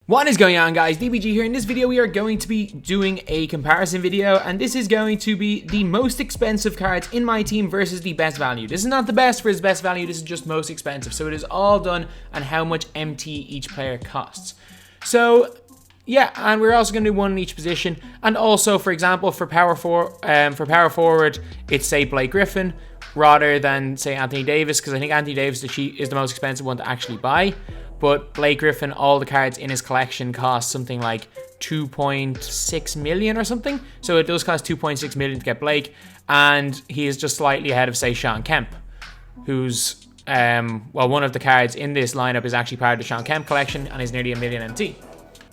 What is going on, guys? DBG here. In this video we are going to be doing a comparison video, and this is going to be the most expensive cards in my team versus the best value. This is not the best versus best value, this is just most expensive. So it is all done on how much MT each player costs. So yeah, and we're also going to do one in each position. And also, for example, for power forward, it's say Blake Griffin rather than say Anthony Davis, because I think Anthony Davis is the most expensive one to actually buy. But Blake Griffin, all the cards in his collection cost something like 2.6 million or something. So it does cost 2.6 million to get Blake. And he is just slightly ahead of, say, Sean Kemp, who's, well, one of the cards in this lineup is actually part of the Sean Kemp collection and is nearly $1 million MT.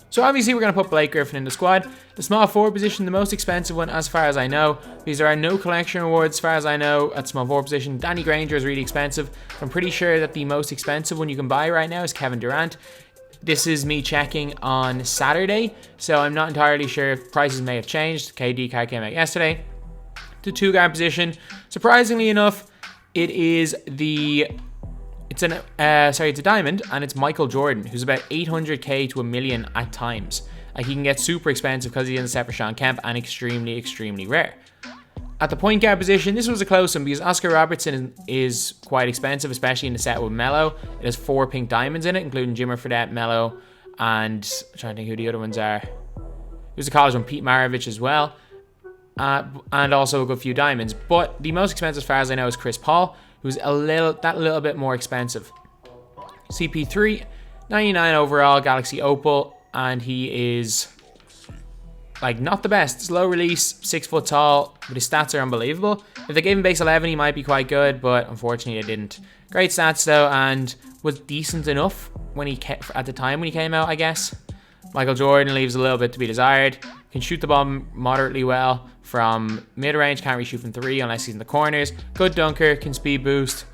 So obviously we're going to put Blake Griffin in the squad. The small forward position, the most expensive one as far as I know, because there are no collection rewards as far as I know at small forward position. Danny Granger is really expensive. I'm pretty sure that the most expensive one you can buy right now is Kevin Durant. This is me checking on Saturday, so I'm not entirely sure if prices may have changed. KD card came out yesterday. The two-guard position, surprisingly enough, it's a diamond, and it's Michael Jordan, who's about 800k to $1 million at times. Like, he can get super expensive because he's in the set for Sean Kemp, and extremely, extremely rare. At the point guard position, this was a close one because Oscar Robertson is quite expensive, especially in the set with Melo. It has 4 pink diamonds in it, including Jimmer Fredette, Melo, and I'm trying to think who the other ones are. There's a college one, Pete Maravich as well, and also a good few diamonds. But the most expensive, as far as I know, is Chris Paul, who's that little bit more expensive. CP3, 99 overall, Galaxy Opal, and he is like not the best. Slow release, 6 foot tall, but his stats are unbelievable. If they gave him base 11, he might be quite good, but unfortunately they didn't. Great stats though, and was decent enough when at the time when he came out, I guess. Michael Jordan leaves a little bit to be desired. Can shoot the ball moderately well from mid-range, can't really shoot from 3 unless he's in the corners. Good dunker, can speed boost,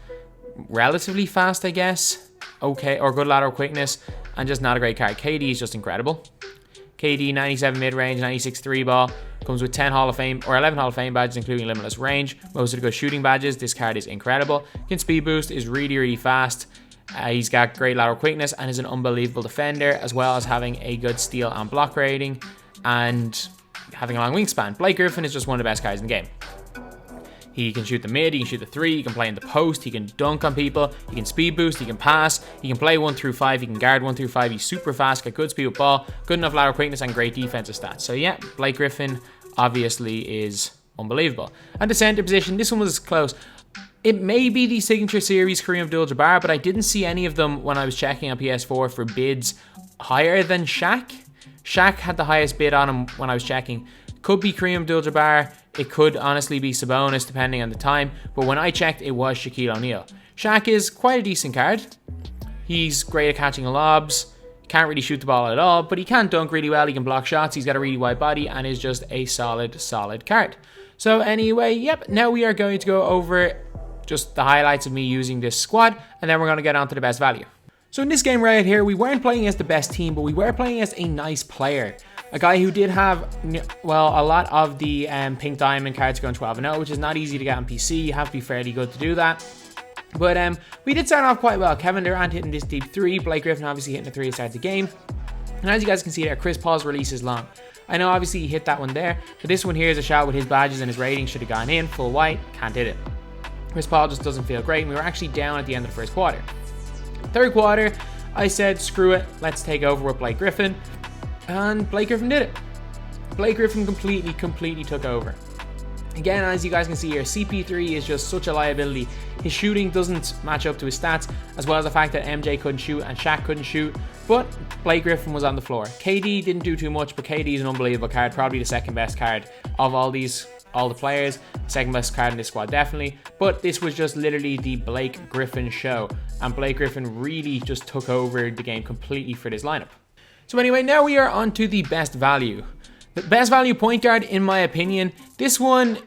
relatively fast, I guess. Okay, or good lateral quickness, and just not a great card. KD is just incredible. KD, 97 mid-range, 96 3 ball. Comes with 10 Hall of Fame, or 11 Hall of Fame badges, including limitless range. Most of the good shooting badges. This card is incredible. Can speed boost, is really, really fast. He's got great lateral quickness and is an unbelievable defender, as well as having a good steal and block rating and having a long wingspan. Blake Griffin is just one of the best guys in the game. He can shoot the mid, he can shoot the 3, he can play in the post, he can dunk on people, he can speed boost, he can pass, he can play 1 through 5, he can guard 1 through 5, he's super fast, got good speed with ball, good enough lateral quickness, and great defensive stats. So yeah, Blake Griffin obviously is unbelievable. At the center position, this one was close. It may be the Signature Series Kareem Abdul-Jabbar, but I didn't see any of them when I was checking on PS4 for bids higher than Shaq. Shaq had the highest bid on him when I was checking. Could be Kareem Abdul-Jabbar. It could honestly be Sabonis, depending on the time. But when I checked, it was Shaquille O'Neal. Shaq is quite a decent card. He's great at catching lobs. Can't really shoot the ball at all, but he can dunk really well. He can block shots. He's got a really wide body and is just a solid card. So anyway, yep, now we are going to go over just the highlights of me using this squad, and then we're going to get on to the best value. So in this game right here, we weren't playing as the best team, but we were playing as a nice player. A guy who did have, well, a lot of the pink diamond cards going 12-0, which is not easy to get on PC. You have to be fairly good to do that. But we did start off quite well. Kevin Durant hitting this deep 3. Blake Griffin obviously hitting the 3 to start the game. And as you guys can see there, Chris Paul's release is long. I know obviously he hit that one there, but this one here is a shot with his badges and his rating. Should have gone in, full white, can't hit it. Chris Paul just doesn't feel great, and we were actually down at the end of the first quarter. Third quarter, I said, screw it, let's take over with Blake Griffin. And Blake Griffin did it. Blake Griffin completely took over. Again, as you guys can see here, CP3 is just such a liability. His shooting doesn't match up to his stats, as well as the fact that MJ couldn't shoot and Shaq couldn't shoot, but Blake Griffin was on the floor. KD didn't do too much, but KD is an unbelievable card, probably the second best card of all the players, second best card in this squad definitely, but this was just literally the Blake Griffin show, and Blake Griffin really just took over the game completely for this lineup. So anyway, now we are on to the best value. The best value point guard, in my opinion, this one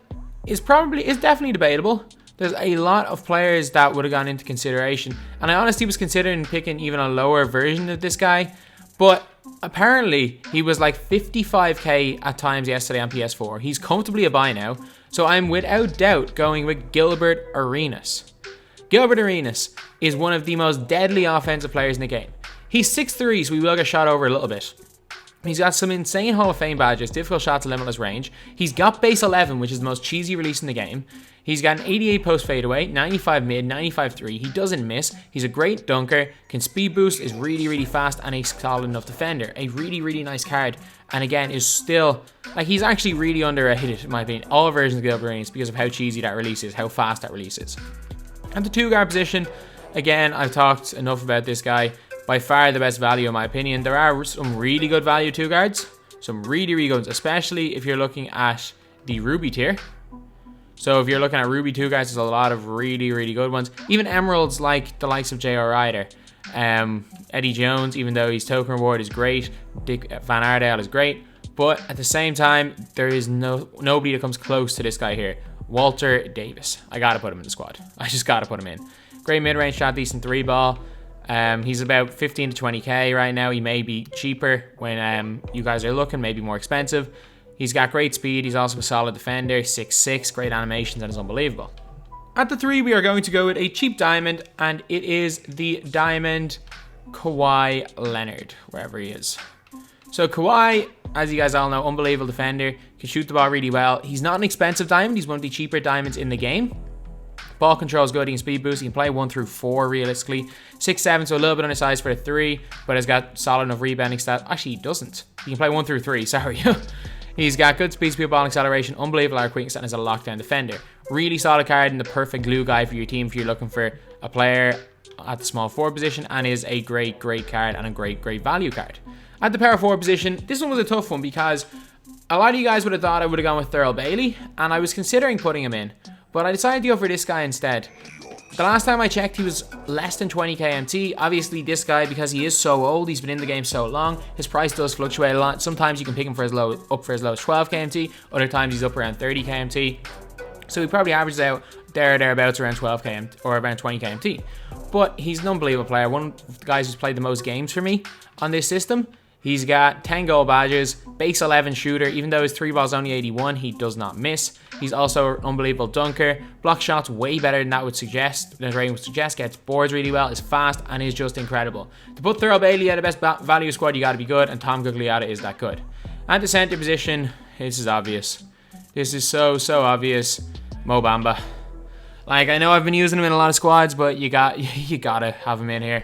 is definitely debatable. There's a lot of players that would have gone into consideration, and I honestly was considering picking even a lower version of this guy, but apparently he was like 55k at times yesterday on PS4. He's comfortably a buy now, so I'm without doubt going with Gilbert Arenas. Gilbert Arenas is one of the most deadly offensive players in the game. He's 6'3", so we will get shot over a little bit. He's got some insane Hall of Fame badges, difficult shot to limitless range. He's got base 11, which is the most cheesy release in the game. He's got an 88 post fadeaway, 95 mid, 95 3. He doesn't miss. He's a great dunker, can speed boost, is really, really fast, and a solid enough defender. A really, really nice card. And again, is still, like, he's actually really underrated, in my opinion. All versions of Gilbert Arenas because of how cheesy that release is, how fast that release is. At the 2-guard position, again, I've talked enough about this guy. By far the best value in my opinion. There are some really good value 2-guards. Some really, really good ones, especially if you're looking at the Ruby tier. So if you're looking at Ruby 2-guards, there's a lot of really, really good ones. Even Emeralds like the likes of J.R. Ryder. Eddie Jones, even though his token reward is great. Dick Van Aardale is great. But at the same time, there is nobody that comes close to this guy here. Walter Davis. I gotta put him in the squad. I just gotta put him in. Great mid-range shot, decent 3-ball. He's about 15 to 20k right now. He may be cheaper when you guys are looking, maybe more expensive. He's got great speed. He's also a solid defender, 6'6", great animations, and is unbelievable. At the 3, we are going to go with a cheap diamond, and it is the diamond Kawhi Leonard, wherever he is. So Kawhi, as you guys all know, unbelievable defender, can shoot the ball really well. He's not an expensive diamond. He's one of the cheaper diamonds in the game. Ball control is good, he can speed boost, he can play 1 through 4 realistically. 6'7", so a little bit undersized for a 3, but has got solid enough rebounding stats. Actually, he doesn't. He can play 1 through 3, sorry. He's got good speed, ball acceleration, unbelievable arc quickness, and is a lockdown defender. Really solid card and the perfect glue guy for your team if you're looking for a player at the small forward position, and is a great, great card and a great, great value card. At the power forward position, this one was a tough one because a lot of you guys would have thought I would have gone with Thurl Bailey, and I was considering putting him in. But I decided to go for this guy instead. The last time I checked, he was less than 20k MT. Obviously, this guy, because he is so old, he's been in the game so long, his price does fluctuate a lot. Sometimes you can pick him for as low as 12k MT. Other times he's up around 30k MT. So he probably averages out thereabouts around 12k MT or around 20k MT. But he's an unbelievable player. One of the guys who's played the most games for me on this system. He's got 10 goal badges, base 11 shooter. Even though his 3-ball's only 81, he does not miss. He's also an unbelievable dunker. Block shots way better than that would suggest. The rating would suggest. Gets boards really well, is fast, and is just incredible. To put Thurl Bailey at the best value squad, you got to be good, and Tom Gugliotta is that good. At the center position, this is obvious. This is so obvious. Mo Bamba. Like, I know I've been using him in a lot of squads, but you gotta have him in here.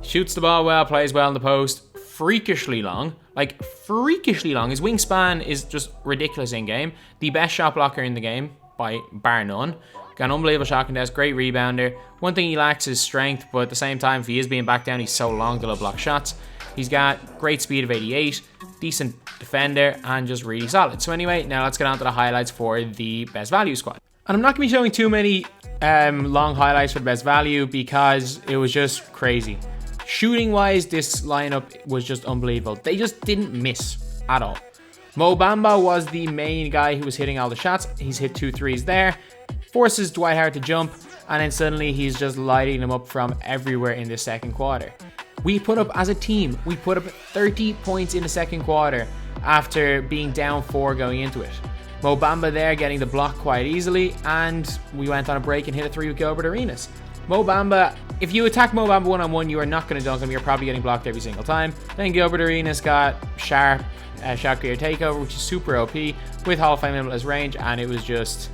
Shoots the ball well, plays well in the post. Freakishly long, like freakishly long. His wingspan is just ridiculous in game. The best shot blocker in the game by bar none. Got an unbelievable shot contest, great rebounder. One thing he lacks is strength, but at the same time, if he is being backed down, he's so long to block shots. He's got great speed of 88, decent defender, and just really solid. So anyway, now let's get on to the highlights for the best value squad. And I'm not gonna be showing too many long highlights for the best value because it was just crazy. Shooting wise, this lineup was just unbelievable. They just didn't miss at all. Mo Bamba was the main guy who was hitting all the shots. He's hit 2 threes there. Forces Dwight Howard to jump. And then suddenly he's just lighting them up from everywhere in the second quarter. We put up, as a team, we put up 30 points in the second quarter after being down 4 going into it. Mo Bamba there getting the block quite easily. And we went on a break and hit a 3 with Gilbert Arenas. Mo Bamba, if you attack Mo Bamba one-on-one, you are not going to dunk him. You're probably getting blocked every single time. Then Gilbert Arenas got sharp shot creator takeover, which is super OP with Hall of Fame limitless range, and it was just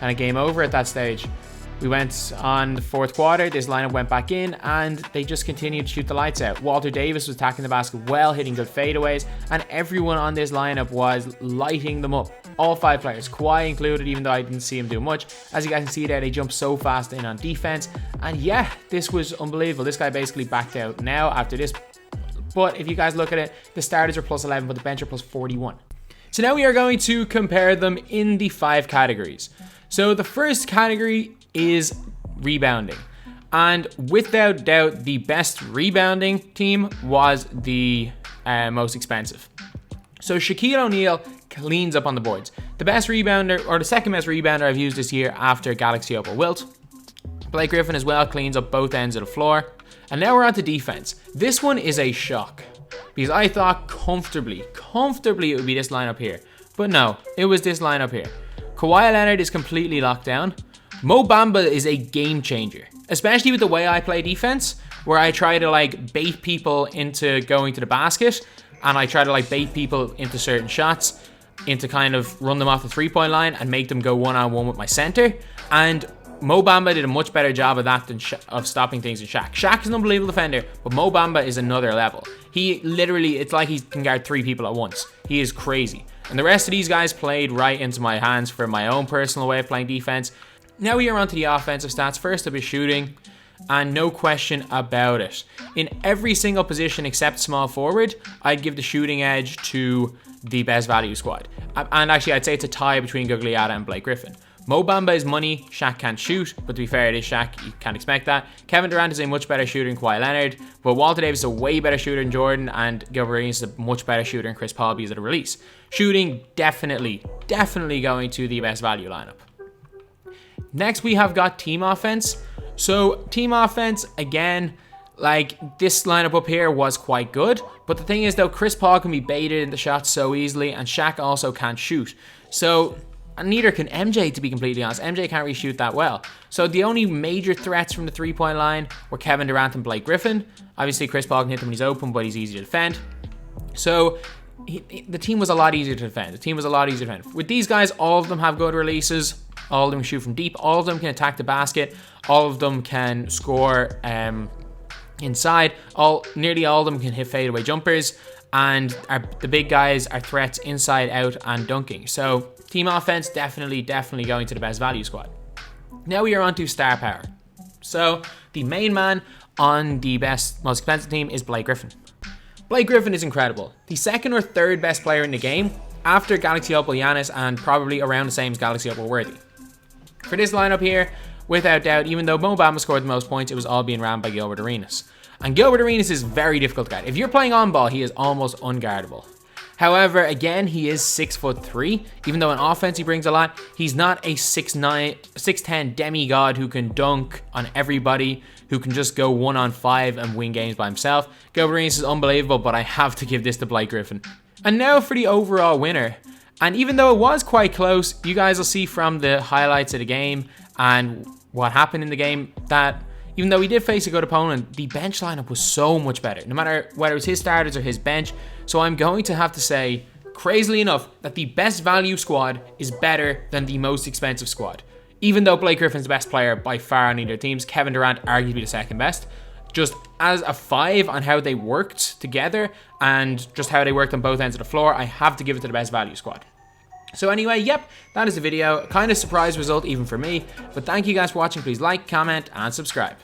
kind of game over at that stage. We went on the fourth quarter. This lineup went back in, and they just continued to shoot the lights out. Walter Davis was attacking the basket well, hitting good fadeaways, and everyone on this lineup was lighting them up. All 5 players, Kawhi included, even though I didn't see him do much. As you guys can see there, they jumped so fast in on defense. And yeah, this was unbelievable. This guy basically backed out now after this. But if you guys look at it, the starters are plus 11, but the bench are plus 41. So now we are going to compare them in the 5 categories. So the first category is rebounding. And without doubt, the best rebounding team was the most expensive. So Shaquille O'Neal cleans up on the boards. The best rebounder, or the second best rebounder I've used this year after Galaxy Opal Wilt. Blake Griffin as well cleans up both ends of the floor. And now we're on to defense. This one is a shock because I thought comfortably it would be this lineup here. But no, it was this lineup here. Kawhi Leonard is completely locked down. Mo Bamba is a game changer, especially with the way I play defense. where I try to like bait people into going to the basket, and I try to like bait people into certain shots, into kind of run them off the 3-point line and make them go one-on-one with my center. And Mo Bamba did a much better job of that than of stopping things than Shaq. Shaq is an unbelievable defender, but Mo Bamba is another level. He literally, it's like he can guard 3 people at once. He is crazy. And the rest of these guys played right into my hands for my own personal way of playing defense. Now we are on to the offensive stats. First up is shooting, and no question about it. In every single position except small forward, I'd give the shooting edge to the best value squad. And actually, I'd say it's a tie between Gugliotta and Blake Griffin. Mo Bamba is money, Shaq can't shoot, but to be fair, it is Shaq, you can't expect that. Kevin Durant is a much better shooter than Kawhi Leonard, but Walter Davis is a way better shooter than Jordan, and Gilbert Arenas is a much better shooter than Chris Paul because of the release. Shooting, definitely going to the best value lineup. Next, we have got team offense. So, team offense, again, like this lineup up here was quite good, but the thing is though, Chris Paul can be baited into shots so easily, and Shaq also can't shoot. So, and neither can MJ, to be completely honest. MJ can't really shoot that well. So the only major threats from the 3-point line were Kevin Durant and Blake Griffin. Obviously, Chris Paul can hit them when he's open, but he's easy to defend. So the team was a lot easier to defend. With these guys, all of them have good releases. All of them shoot from deep. All of them can attack the basket. All of them can score inside. Nearly all of them can hit fadeaway jumpers. And the big guys are threats inside, out, and dunking. So team offense, definitely going to the best value squad. Now we are on to star power. So the main man on the most expensive team is Blake Griffin. Blake Griffin is incredible. The second or third best player in the game after Galaxy Opal Giannis, and probably around the same as Galaxy Opal Worthy. For this lineup here, without doubt, even though Mo Bamba scored the most points, it was all being ran by Gilbert Arenas. And Gilbert Arenas is very difficult to guard. If you're playing on ball, he is almost unguardable. However, again, he is 6'3". Even though in offense he brings a lot, he's not a 6'9", 6'10" demigod who can dunk on everybody, who can just go 1-on-5 and win games by himself. Gilbert Arenas is unbelievable, but I have to give this to Blake Griffin. And now for the overall winner. And even though it was quite close, you guys will see from the highlights of the game and what happened in the game that even though he did face a good opponent, the bench lineup was so much better, no matter whether it was his starters or his bench. So I'm going to have to say, crazily enough, that the best value squad is better than the most expensive squad. Even though Blake Griffin's the best player by far on either teams, Kevin Durant arguably the second best. Just as a 5 on how they worked together and just how they worked on both ends of the floor, I have to give it to the best value squad. So anyway, yep, that is the video. Kind of surprise result even for me. But thank you guys for watching. Please like, comment, and subscribe.